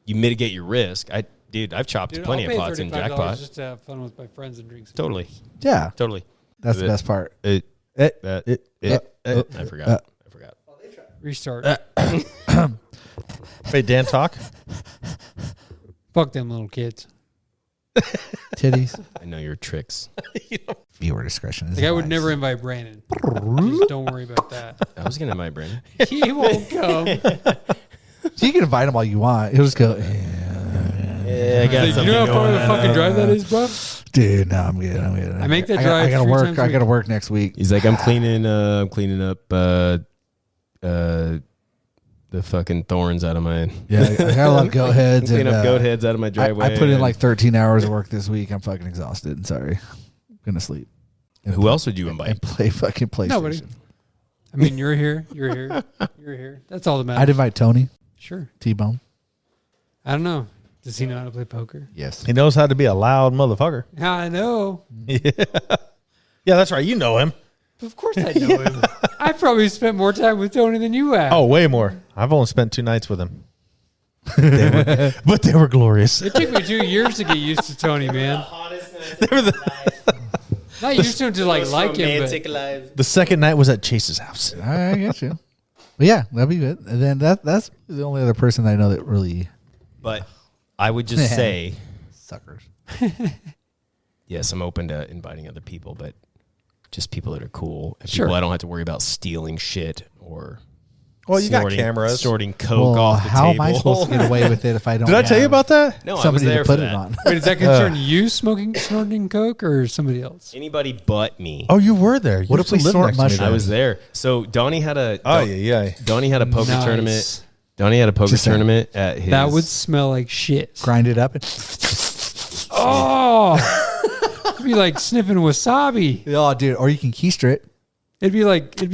You mitigate your risk. I've chopped Dude, plenty I'll of pay pots in $35 jackpot. just to have fun with my friends and drinks. Totally, Yeah, totally. that's the It- best part. It, It- that, it- I forgot. I forgot. Restart. Hey, Dan, talk. Fuck them little kids. Titties. I know your tricks. Viewer discretion is Like I would advised. never invite Brandon. Just don't worry about that. I was gonna invite Brandon. He won't come. So you can invite him all you want. He'll just go, Yeah, I got Like, you know how far the fucking drive that is, bro? dude, no, I'm good. I make that I drive gotta 3 work. times a I gotta week. work next week. He's like, I'm cleaning up the the fucking thorns out of my. Yeah, I got a lot of goat heads. Clean and, up goat heads out of my driveway. I put in like 13 hours of work this week. I'm fucking exhausted. Sorry. I'm going to sleep. Who else would you invite? And play fucking PlayStation. Nobody. I mean, you're here. You're here. You're here. That's all that matters. I'd invite Tony, Sure. T-Bone. I don't know. Does he know how to play poker? Yes. He knows how to be a loud motherfucker. Yeah, I know. Yeah, that's right. You know him. Of course I know him. I probably spent more time with Tony than you have. Oh, way more. I've only spent 2 nights with him. But they were glorious. It took me 2 years to get used to Tony, man. They were the, Not used to him to like him, but the second night was at Chase's house. I get you. But yeah, that'd be good. And then that's the only other person I know that really But I would just say, suckers. yes, I'm open to inviting other people, but just people that are cool. And Sure. people I don't have to worry about stealing shit or Well, you got cameras. snorting coke Well, off the how table. am I supposed to get away with it if I don't? Did I tell you have about that? No, I was somebody there to for put it that. on? wait, does that concern you snorting coke or somebody else? Anybody but me. Oh, you were there. You What if we used to live snort next to me mushrooms? there. I was there. So Donnie had a Oh, yeah. Donnie had a poker Nice. tournament. Donnie had a poker Just saying. tournament at his. That would smell like shit. Grind it up. And Oh, it'd be like sniffing wasabi. oh, dude. Or you can keister it. It'd be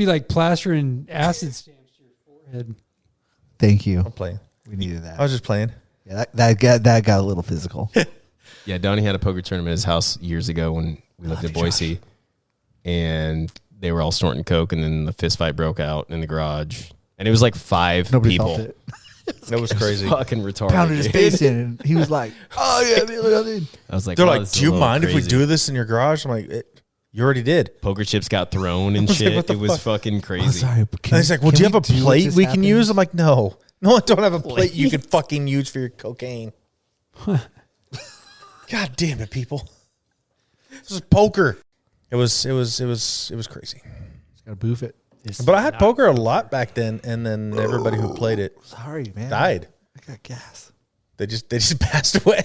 like plastering acid stamps to your forehead. Thank you. I'm playing. We needed that. I was just playing. Yeah, that got a little physical. Yeah, Donnie had a poker tournament at his house years ago when we lived in Boise, and they were all snorting coke, and then the fist fight broke out in the garage, and it was like 5 Nobody people. felt it. That was crazy. Fucking retarded. Pounded his dude. face in, and he was like, "Oh yeah, dude." I was like, They're wow, like, this is do a you little mind if we crazy. do this in your garage? I'm like, you already did. Poker chips got thrown and was like, shit. what the It was fuck? fucking Oh, crazy. sorry, but And he's like, well, do you have a plate we can use? I'm like, no, I don't have a plate you Plate? could fucking use for your cocaine. God damn it, people! This is poker. It was crazy. Gotta boof it. But I had poker a lot back then, and then everybody who played it Sorry, man. died. I got gas. They just passed away.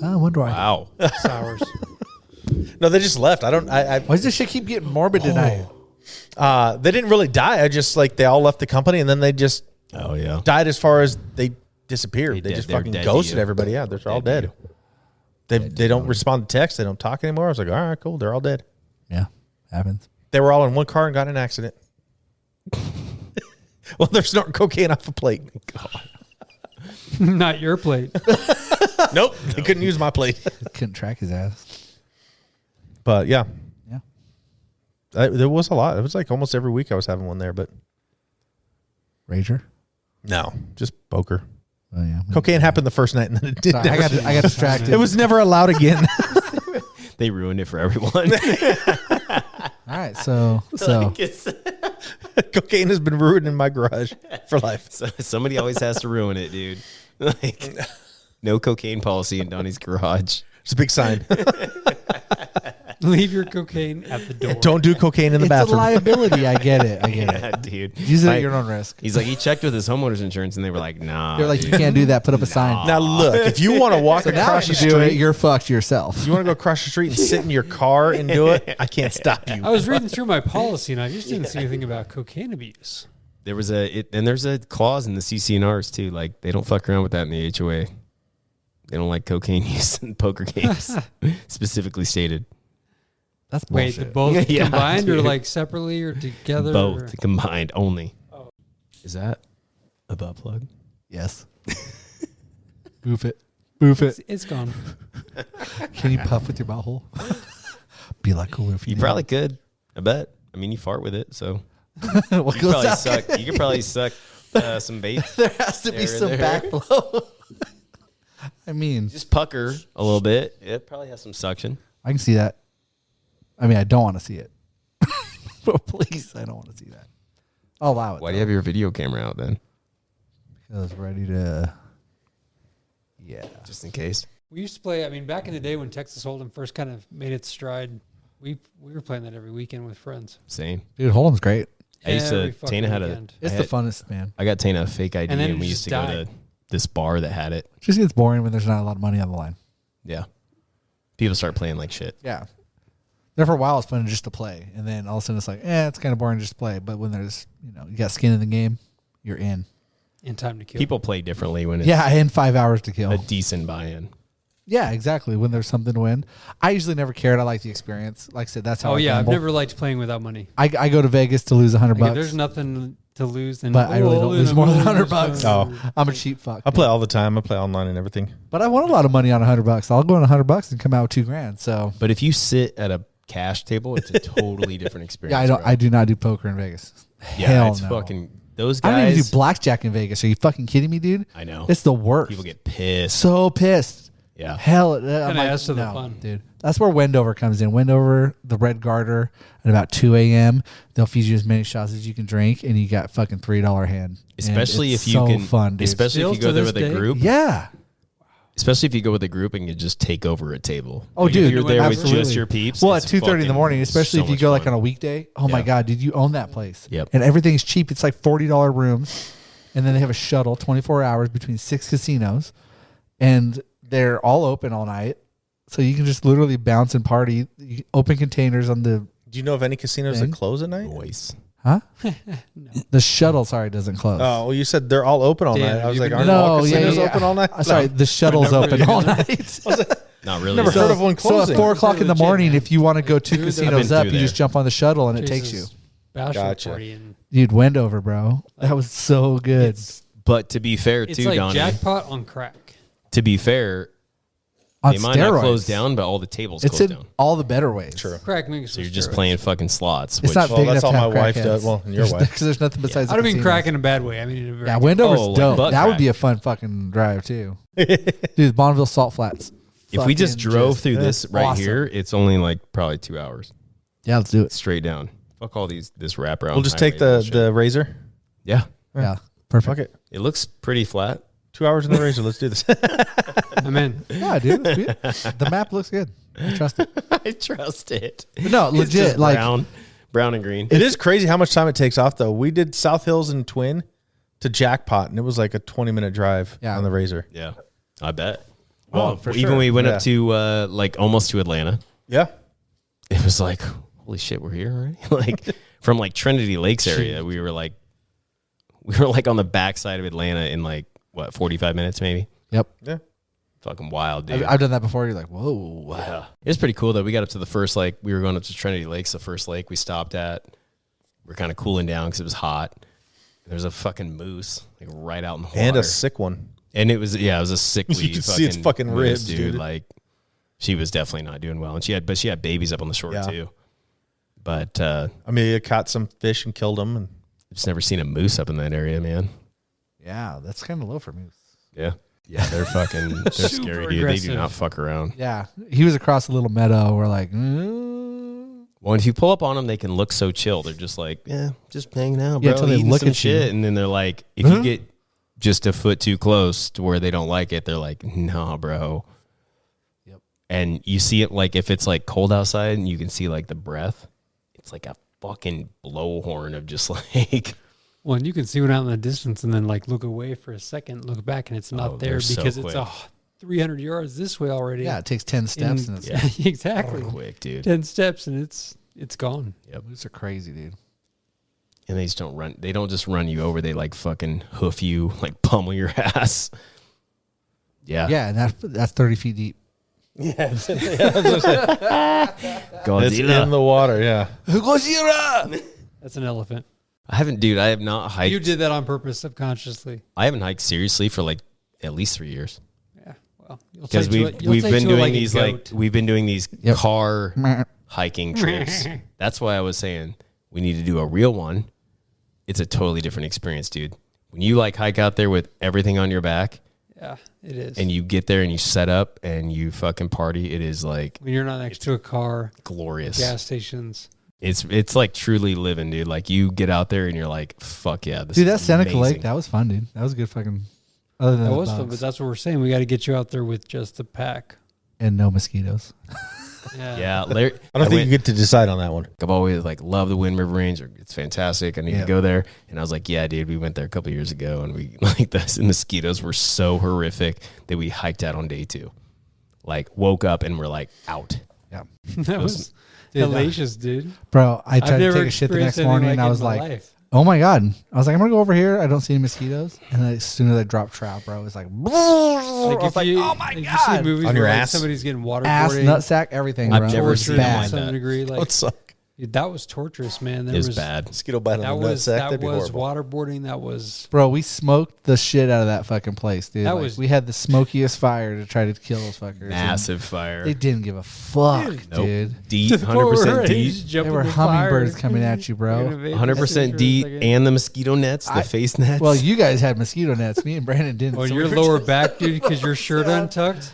I wonder why. Wow. Sours. No, they just left. I Why does this shit keep getting morbid tonight? they didn't really die. I just like they all left the company, and then they just Oh yeah. died as far as they disappeared. They They did. just They're fucking dead to ghosted you. everybody. Yeah, they're all Dead to dead. They don't respond to text. They don't talk anymore. I was like, all right, cool. They're all dead. Yeah, happens. They were all in one car and got in an accident. Well, they're snorting cocaine off a plate. Not your plate. Nope, they couldn't use my plate. Couldn't track his ass. But yeah, Yeah. there was a lot. It was like almost every week I was having one there. But Rager. no, just poker. Oh yeah. Cocaine happened the first night, and then it did. Sorry, I got distracted. It was never allowed again. They ruined it for everyone. All right. So Cocaine has been ruined in my garage for life. So somebody always has to ruin it, dude. Like, no cocaine policy in Donnie's garage. It's a big sign. Leave your cocaine at the door. Don't do cocaine in the it's bathroom. a liability. I get it. Yeah, dude. Use it Like, at your own risk. He's like, he checked with his homeowner's insurance, and they were like, nah. They're like, dude. you can't do that. Put up a sign. Now look, if you want to walk So now across if the you do it, street, you're fucked yourself. you want to go across the street and sit in your car and do it, I can't stop you. I was reading through my policy and I just didn't see anything about cocaine abuse. There was and there's a clause in the CCNRs too. Like, they don't fuck around with that in the HOA. They don't like cocaine use in poker games, specifically stated. That's Wait, bullshit. the both Yeah, combined or dude. like separately or together? Both or- combined only. Is that a butt plug? Yes. Boof it. Boof it. It's gone. Can you puff with your butthole? Be like cooler if you You did. probably could. I bet. I mean, you fart with it, so what you goes probably out? suck. You could probably suck some bait. There has to be There, some there. backflow. I mean, Just pucker a little bit. It probably has some suction. I can see that. I mean, I don't want to see it. But please, I don't want to see that. I'll allow it. Why do you have your video camera out then? Because ready to. Yeah. Just in case. We used to play, I mean, back in the day when Texas Hold'em first kind of made its stride, we were playing that every weekend with friends. Same. Dude, Hold'em's great. I used Every to. fucking Tana had weekend. It's I the had- funnest, man. I got Tana a fake ID, And then and it we just used to go died. to this bar that had it. It just gets boring when there's not a lot of money on the line. Yeah. People start playing like shit. Yeah. There for a while, it's fun just to play. And then all of a sudden, it's like, it's kind of boring just to play. But when there's, you got skin in the game, you're in. In Time to Kill. People play differently when it's Yeah, in 5 hours to kill. a decent buy-in. Yeah, exactly. When there's something to win. I usually never cared. I like the experience. Like I said, that's how I I've gamble. never liked playing without money. I go to Vegas to lose $100 Like, bucks. if there's nothing to lose, then But I really don't lose more than $100 bucks. Oh. I'm a cheap fuck. I play all the time. I play online and everything. But I won a lot of money on $100. I'll go on $100 and come out with $2,000. So But if you sit at a cash table, it's a totally different experience. yeah, I don't. bro. I do not do poker in Vegas. Yeah, Hell it's no. fucking those I guys. don't even do blackjack in Vegas. Are you fucking kidding me, dude? I know. It's the worst. People get pissed. so pissed. Yeah. Hell, I'm Kinda like, adds to the no, fun. dude. That's where Wendover comes in. Wendover, the Red Garter, at about 2 a.m. They'll feed you as many shots as you can drink, and you got fucking $3 hand. Especially And if it's you so can, fun, dude. especially if Still you go to there this with a day? group. Yeah. Especially if you go with a group and you just take over a table. Oh, Like, dude, if you're there absolutely. with just your peeps. Well, it's at 2:30 in the fucking morning, especially so if you much go like fun. on a weekday. Oh my Yeah. god, dude, you own that place. Yep. And everything's cheap. It's like $40 rooms, and then they have a shuttle 24 hours between 6 casinos, and they're all open all night. So you can just literally bounce and party. You open containers on the Do you know of any casinos Thing? that close at night? Voice. the shuttle. Sorry, doesn't close. Oh, well, you said they're all open all Damn, night. I was you've like, been aren't No, all yeah, casinos yeah, yeah. open all night? Sorry, the shuttle's never open really all done night. Not really. Never heard of one So closing. at 4 o'clock in the Legit, morning, man. if you want to go 2 Dude, casinos I've been up, through you just there. jump on the shuttle and it takes you. Chase's bachelor Gotcha. party, and Dude, Wendover, bro. That was so good. it's But to be fair, it's too, like Donnie. jackpot on crack. To be fair, On they might steroids. not close down, but all the tables It's close in down. all the better ways. True. Crack makes So you're just playing fucking slots. It's which, not Well, big that's enough to all have my wife crackheads. does. Well, and your wife. Because there's nothing besides I don't the mean casinos. crack in a bad way. I mean in a very Yeah, Wendover's like dope. butt That would crack. be a fun fucking drive too. Dude, Bonneville Salt Flats. if we just Fucking drove through this that's right awesome. here, it's only like probably 2 hours Yeah, let's do it. straight down. Fuck all this wraparound. We'll just take highway bullshit. the razor. Yeah, Yeah, perfect. Fuck it. it looks pretty flat. 2 hours in the razor. Let's do this. I'm in. Yeah, dude. let's do it. The map looks good. I trust it. I trust it. But no, It's legit. just Like, brown and green. It is crazy how much time it takes off, though. We did South Hills and Twin to Jackpot, and it was like a 20-minute drive Yeah. on the razor. Yeah, I bet. Oh, Well, for even sure. we went Yeah. up to like almost to Atlanta. Yeah. It was like, holy shit, we're here already. Like from like Trinity Lakes area, we were like on the backside of Atlanta in like what 45 minutes maybe. yep. Yeah. Fucking wild, dude. I've done that before. You're like, whoa. Yeah. It was pretty cool though. We got up to the first lake. We were going up to Trinity Lakes, the first lake we stopped at. We're kind of cooling down because it was hot. There's a fucking moose like right out in the water. And a sick one. And it was a sickly. You can see its fucking moose, ribs, dude. Like she was definitely not doing well, and she had babies up on the shore Yeah. too. But I mean, it caught some fish and killed them. And I've just never seen a moose up in that area, man. Yeah, that's kind of low for moose. Yeah, yeah, they're fucking, they're Super scary, dude. They aggressive. do not fuck around. Yeah, he was across a little meadow. We're like, Well, if you pull up on them, they can look so chill. They're just like, yeah, just hanging out, Yeah, bro. till they eating look some at you. shit, and then they're like, if you get just a foot too close to where they don't like it, they're like, nah, bro. Yep. And you see it like if it's like cold outside, and you can see like the breath. It's like a fucking blowhorn of just like. Well, and you can see one out in the distance, and then like look away for a second, look back, and it's not Oh, there they're so because it's quick. 300 yards this way already. yeah, it takes 10 steps and it's Yeah. exactly. Quick, dude. 10 steps, and it's gone. moose are crazy, dude. And they just don't run. They don't just run you over. They like fucking hoof you, like pummel your ass. Yeah. Yeah, and that's 30 feet deep. yeah, it's Godzilla. in the water. Yeah. That's an elephant. I haven't, dude. I have not hiked. You did that on purpose subconsciously. I haven't hiked seriously for like at least 3 years Yeah. Well, you'll because take to it- you'll we've take been to it doing like a these like goat. we've been doing these Yep. car hiking trips. That's why I was saying we need to do a real one. It's a totally different experience, dude. When you like hike out there with everything on your back Yeah, it is. and you get there and you set up and you fucking party, it is like when you're not next to a car, glorious. gas stations. It's like truly living, dude. Like you get out there and you're like, fuck yeah, this Dude, is that Seneca amazing. Lake, that was fun, dude. That was a good fucking. Other than That the was fun, bugs but that's what we're saying. We got to get you out there with just the pack. and no mosquitoes. Yeah, Larry, I don't think you get to decide on that one. I've always like loved the Wind River Range. It's fantastic. I need Yeah. to go there. And I was like, yeah, dude, we went there a couple years ago, and we like the mosquitoes were so horrific that we hiked out on day 2. Like woke up and we're like out. Yeah, That was Dude, hellacious, dude. bro. I I've tried to never take a shit the experienced next anything morning, and like I it was in my like, life. oh my God. I was like, I'm going to go over here. I don't see any mosquitoes. And then as soon as I dropped trout, bro, it was like, I was like, oh my You see God. movies On where your like, ass? somebody's getting waterboarding, Ass, nutsack, everything, bro. I've never tortured seen to it like some that. degree. Like What's up? that was torturous, man. There It was bad. Mosquito bite That on the was nutsack. that That'd be was horrible. waterboarding. That was Bro, we smoked the shit out of that fucking place, dude. That Like, was- we had the smokiest fire to try to kill those fuckers. and Massive fire. They didn't give a fuck, Nope. dude. DEET, 100% DEET. They were hummingbirds coming at you, bro. 100% DEET and the mosquito nets, the face nets. Well, you guys had mosquito nets. Me and Brandon didn't. Well, so your we were lower just- back, dude, because your shirt untucked.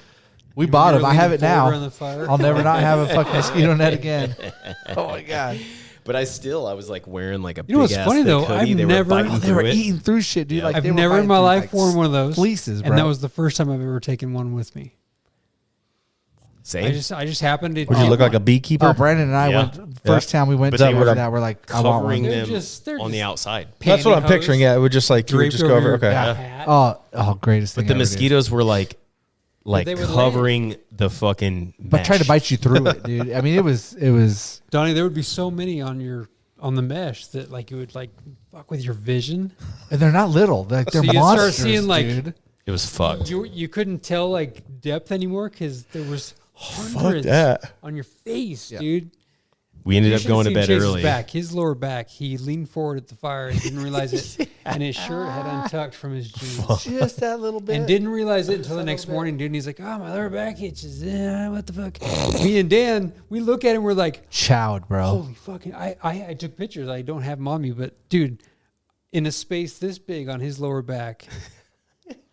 We You bought were them. I have it leaning forward now. on the fire. I'll never not have a fucking mosquito net again. Oh my God. but I was like wearing like a You know what's big ass funny, thick though? hoodie. I've They never- were biting Oh, they were through it. eating through shit, dude. Yeah. Like I've they were never in biting my through, life like, worn one of those fleeces, bro. and that was the first time I've ever taken one with me. Same. I just happened to. Would you look like a beekeeper? Oh, Brandon and I Yeah. went first time we went But to they were that. We're like, I want covering one. They're them just- they're on the just- outside. That's what I'm pantyhose picturing. Yeah, it would just like you would draped just go over. your Okay. hat. Oh, greatest thing. But the ever, dude. mosquitoes were like they would covering the fucking but tried to mesh. bite you through it, dude. I mean, it was. Donnie, there would be so many on the mesh that like it would like fuck with your vision. And they're not little. They're So you'd start monsters, seeing, like, dude. It was fucked. You couldn't tell like depth anymore because there was hundreds that. on your face, Yeah. dude. We ended You up should've going to seen bed Chase's early. Back, his lower back, he leaned forward at the fire and didn't realize it, and his shirt had untucked from his jeans. Just that little bit. And didn't realize it until the next morning, dude. And he's like, "Oh, my lower back itches. What the fuck?" Me and Dan, we look at him. We're like, chowed, bro. "Holy fucking!" I took pictures. I don't have them on me, but dude, in a space this big on his lower back,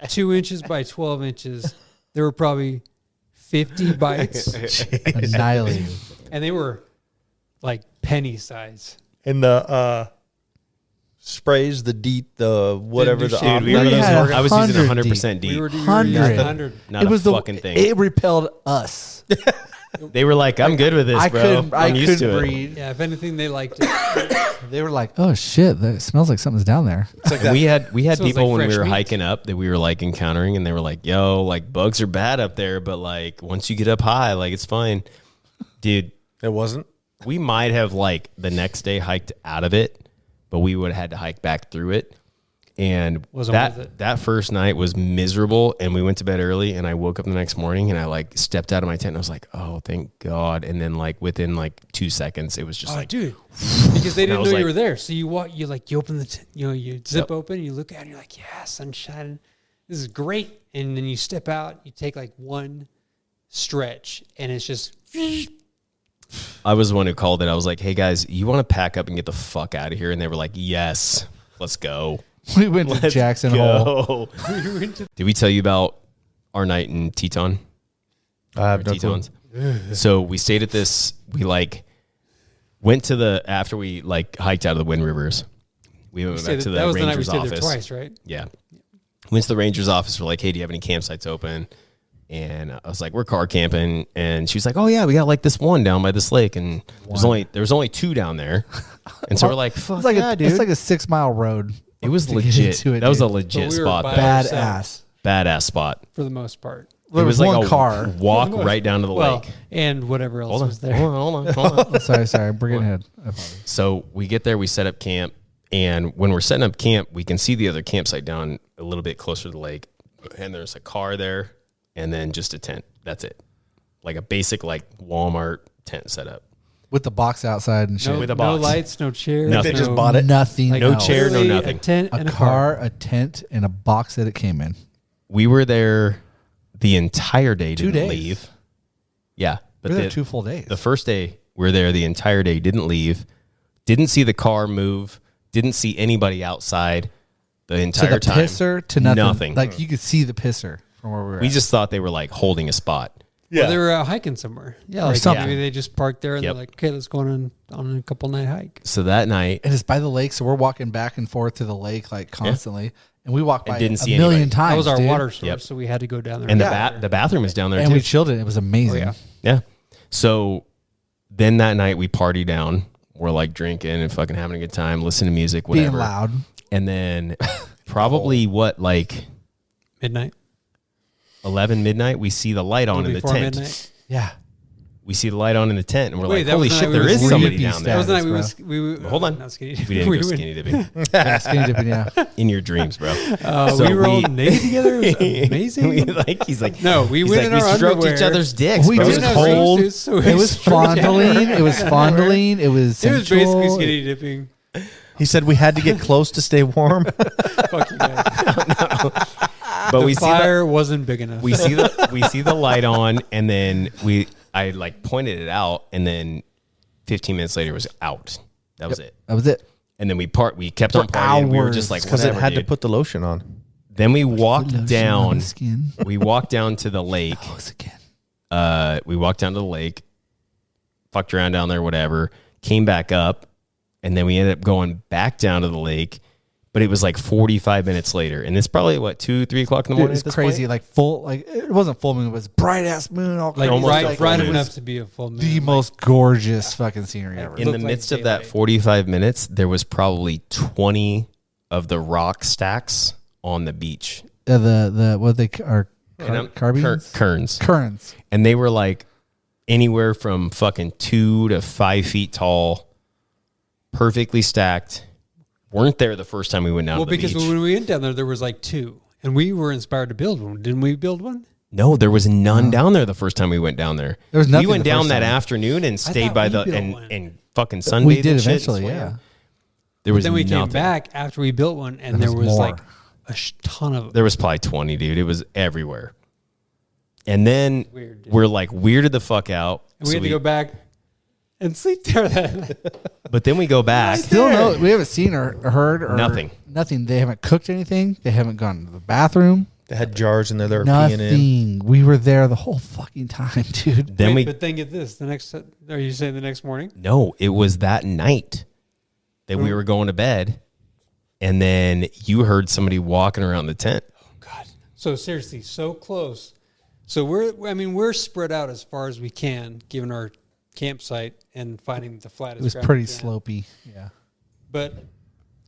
2 inches by 12 inches, there were probably 50 bites, Annihilated. and they were like penny size. And the sprays, the DEET, the whatever, Didn't do the shit. Dude, we We were using, had I was using 100 100% DEET. We were using 100. 100. Not It a was fucking thing. It repelled us. They were like, I'm good with this, I bro. couldn't. I'm used couldn't to it. breathe. Yeah, if anything, they liked it. They were like, "Oh shit, that smells like something's down there." And we had Smells people like when we fresh were meat. hiking up that we were like encountering, and they were like, "Yo, like bugs are bad up there, but like once you get up high, like it's fine." Dude, It wasn't. we might have like the next day hiked out of it, but we would have had to hike back through it. And Wasn't worth it. that first night was miserable, and we went to bed early, and I woke up the next morning and I like stepped out of my tent and I was like, "Oh, thank God." And then like within like 2 seconds it was just Oh, like, dude, because they And I didn't was know like- you were there. So you walk, you open the, you zip Yep. open, you look at it, and you're like, yeah, sunshine, this is great. And then you step out, you take like one stretch, and it's just I was the one who called it. I was like, "Hey guys, you want to pack up and get the fuck out of here?" And they were like, "Yes, let's go." We went to Jackson Hole. Did we tell you about our night in Teton? I have Or no clue. Tetons? So we stayed at this. We like went to the after we like hiked out of the Wind Rivers. We went back to the that was the night we Rangers stayed there office. twice, right? Yeah, went to the Rangers office. We're like, "Hey, do you have any campsites open?" And I was like, "We're car camping," and she was like, "Oh yeah, we got like this one down by this lake, and there was only 2 down there." And so we're like, "Fuck It's like yeah, dude!" it's like a 6-mile road. It was to get legit. into it, That was a dude. legit But we were spot. by though. Badass. Badass spot. For the most part. There It was was like one a car. walk For the most- right down to the Well, lake. and whatever else Hold on, was there. hold on. Sorry, we're getting ahead. I apologize. So we get there, we set up camp, and when we're setting up camp, we can see the other campsite down a little bit closer to the lake, and there's a car there, and then just a tent. That's it, like a basic like Walmart tent setup. With the box outside and shit. No, with a no box. lights, no chairs. Nothing. They just no- bought it. Nothing. Like No else. chair, no literally nothing. A tent A and a car, a tent, and a box that it came in. We were there the entire day. 2 Didn't days. leave. Yeah, but We're there the, 2 full days. the first day we were there the entire day. Didn't leave. Didn't see the car move. Didn't see anybody outside the to entire the time. pisser to nothing. Nothing. Like you could see the pisser from where we were. We at. just thought they were like holding a spot. Well, they were out hiking somewhere. Yeah, like something. maybe they just parked there and Yep. they're like, okay, let's go on a couple night hike. So that night, and it's by the lake, so we're walking back and forth to the lake like constantly, and we walked And by didn't a see million anybody. times. That was our dude. water source, Yep. so we had to go down there. and Yeah. the bathroom is down there and too. we chilled it. It was amazing. Oh, yeah. Yeah. So then that night we party down. We're like drinking and fucking having a good time, listening to music, whatever. Being loud. And then probably like midnight. 11 midnight, we see the light on in the Before tent. midnight. Yeah. we see the light on in the tent, and we're Wait, like, that holy was the shit, night we there were is skinny somebody dipping down That there. was the night Status, we Hold on. not skinny. We didn't we go went- skinny dipping Yeah, skinny dipping, yeah. in your dreams, bro. we were all naked together. It was amazing. He's like, No, we he's went like, in we our stroked underwear. each other's dicks. We bro. did It was have cold. swimsuits, so It was fondling. It was fondling. It was It was sensual. basically skinny dipping. He said we had to get close to stay warm. Fuck you guys. But we The see fire wasn't big enough. we see the light on, and then I like pointed it out, and then 15 minutes later it was out. That was it. That was it. And then we kept on partying. We were just like, Because it whatever, had to dude. put the lotion on. Then we walked Lotion on down. the skin. We walked down to the lake. Close again. We walked down to the lake, fucked around down there, whatever. Came back up, and then we ended up going back down to the lake. But it was like 45 minutes later, and it's probably what 2, 3 o'clock in the Dude, morning. it's at this crazy. point? Like full. Like it wasn't full moon. It was bright ass moon. All like almost right, like bright full moon. enough to be a full moon. the Like, most gorgeous fucking scenery ever. In the looked like midst of that daylight. 45 minutes, there was probably 20 of the rock stacks on the beach. The what they are And I'm- carbines, Kerns. currents. And they were like anywhere from fucking 2 to 5 feet tall, perfectly stacked. Weren't there the first time we went down well, to the because beach. when we went down there was like 2, and we were inspired to build one. Didn't we build one? No, there was none down there the first time we went down there. There was we nothing went the down first that time. afternoon and stayed thought by we the built and, one. and fucking sunbathed. We did and shit and eventually, swam. yeah. There was Then we nothing. came back after we built one, and There there was was more. like a ton of them. There was probably 20, dude. It was everywhere. And then Weird, dude. we're like weirded the fuck out. And we So had to go back and sleep there. Then But then we go back. Still no. We haven't seen or heard or Nothing. Nothing. They haven't cooked anything. They haven't gone to the bathroom. They had jars in there. They were peeing in. Nothing. We were there the whole fucking time, dude. Then Wait, we but then get this: the next. Are you saying the next morning? no, it was that night that we were going to bed, and then you heard somebody walking around the tent. God. So seriously, so close. So we're spread out as far as we can, given our campsite and finding the flattest. It was ground pretty we can. slopey. Yeah. but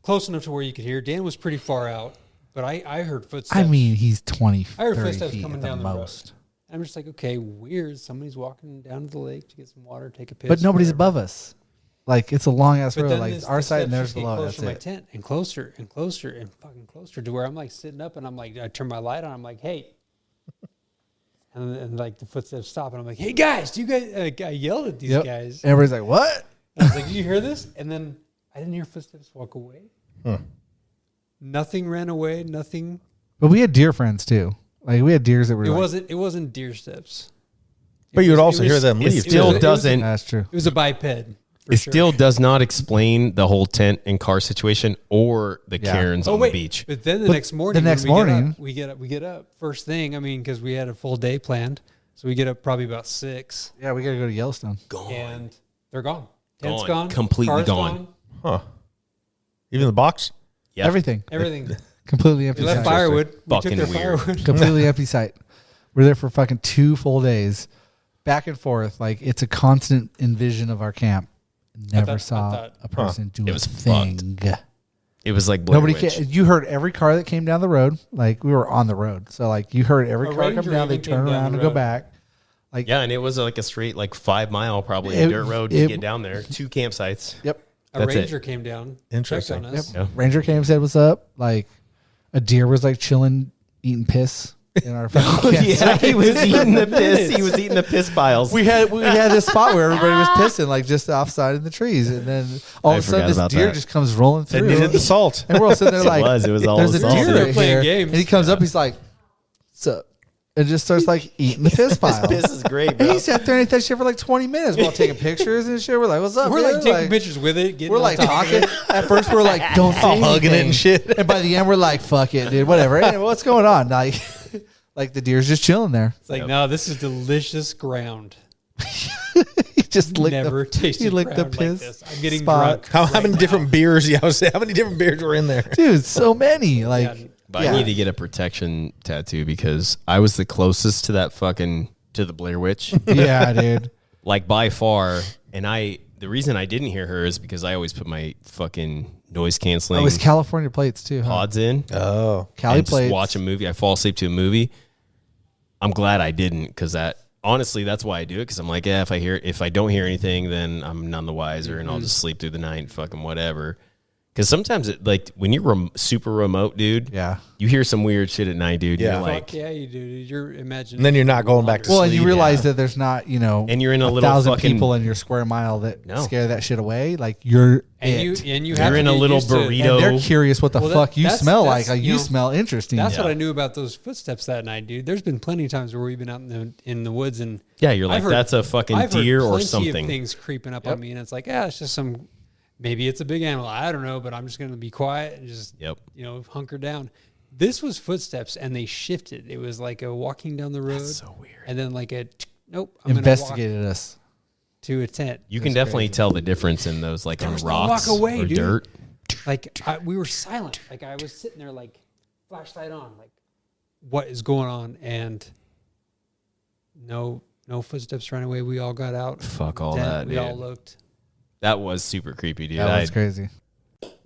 close enough to where you could hear. Dan was pretty far out, but I heard footsteps. I mean, he's 20, I heard 30 footsteps feet coming at the down the road. most. I'm just like, okay, weird. Somebody's walking down to the lake to get some water, take a piss. But nobody's whatever. above us. Like, it's a long ass But road. then Like, this- our the side and steps theirs just get below. closer That's to my it. tent and closer and closer and fucking closer to where I'm like sitting up and I'm like, I turn my light on. I'm like, hey. And like the footsteps stop and I'm like, hey guys, do you guys? I yelled at these Yep. guys. Everybody's like, what? And I was like, did you hear this? And then I didn't hear footsteps walk away. Nothing ran away. Nothing. But we had deer friends too. Like, we had deers that were It like, wasn't deer steps. But you would also It was- hear them It leave. still it was- doesn't. that's true. It was a biped. for It sure. still does not explain the whole tent and car situation or the Yeah. Cairns Oh on wait, the beach. but then the But next morning, the when next we get up- morning- we get up first thing. I mean, because we had a full day planned, so we get up probably about 6, Yeah, we got to go to Yellowstone. and they're gone. Tent's Gone. gone, Completely car's gone. Huh. Even the box? Yep. Everything. everything. Completely empty We left site. firewood. We took Fucking their weird. firewood. Completely empty site. We're there for fucking 2 full days. Back and forth. Like, it's a constant envision of our camp. Never I saw thought- a person do It a was thing. It was like Blair Nobody Witch. you heard every car that came down the road. Like, we were on the road. So, like, you heard every A car come Ranger down. They even came turn down around the and go road. back. Yeah, and it was like a straight, like 5 mile probably It- dirt road it- to get down there. 2 campsites. Yep. A That's it. ranger came down. Interesting. Checked on us. Yeah. Ranger came, said, what's up? Like, a deer was, like, chilling, eating piss in our fucking Yeah, campsite. he was eating the piss. He was eating the piss piles. We had this spot where everybody was pissing, like, just offside in the trees. And then all I of a sudden, forgot this about deer that. just comes rolling They through. needed the salt. And we're all sitting there like, It was all there's a salt. deer They were right playing here. games. And he comes up, he's like, sup? And just starts like eating the piss pile. Piss is great, And bro. he sat there and ate that shit for like 20 minutes while taking pictures and shit. We're like, what's up? We're dude? like taking pictures with it. Getting We're on like top of talking. it. At first, we're like, don't say All hugging it anything. and shit. And by the end, we're like, fuck it, dude. Whatever. Hey, what's going on? Like, like the deer's just chilling there. It's like, no, this is delicious ground. He just licked Never the, tasted he licked the ground like piss. this. I'm getting spot. drunk. How many different beers? Yeah, I was saying, how many different beers were in there? Dude, so many. Like, Yeah. But yeah. I need to get a protection tattoo because I was the closest to that to the Blair Witch, yeah, dude. like by far. And the reason I didn't hear her is because I always put my fucking noise canceling Oh, it's California plates too, huh? pods in. Oh. Cali and just plates. watch a movie. I fall asleep to a movie. I'm glad I didn't because that honestly, that's why I do it, because I'm like, yeah, if I don't hear anything, then I'm none the wiser, and I'll just sleep through the night and fucking whatever. Because sometimes, like, when you're super remote, dude, Yeah. you hear some weird shit at night, dude. Yeah. You're like, Fuck yeah, you do. Dude. You're imagining. And then you're not going back to Well, sleep. and you realize that there's not, and you're in a little 1,000 fucking people in your square mile that No. scare that shit away. Like you're and it. you You're have to in a get little used to- burrito. And they're curious what the Well, fuck you that's- smell that's, like. you You know, smell interesting. That's what Yeah. I knew about those footsteps that night, dude. There's been plenty of times where we've been out in the woods and yeah, you're like, I've heard- that's a fucking I've heard deer or plenty something. Of things creeping up on me, and it's like, yeah, it's just some. Maybe it's a big animal. I don't know, but I'm just going to be quiet and just, Yep. hunker down. This was footsteps, and they shifted. It was like a walking down the road. That's so weird. And then like a, nope, I'm going Investigated us. to a tent. You can That's definitely crazy. tell the difference in those, like, on was no rocks walk away, or dude. dirt. Like we were silent. Like I was sitting there, like flashlight on, like what is going on? And no footsteps running away. We all got out. Fuck all Tent, that, we dude. all looked. That was super creepy, dude. That was crazy.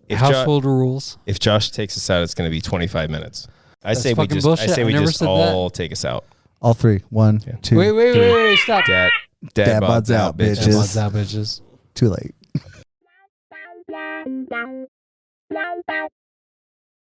If Household rules. if Josh takes us out, it's going to be 25 minutes. I That's say we fucking just bullshit. I never said all take us out. All three. One, two. Wait, stop. Dad Dad bods bods out, bitches. bitches. What's up, bitches? Too late.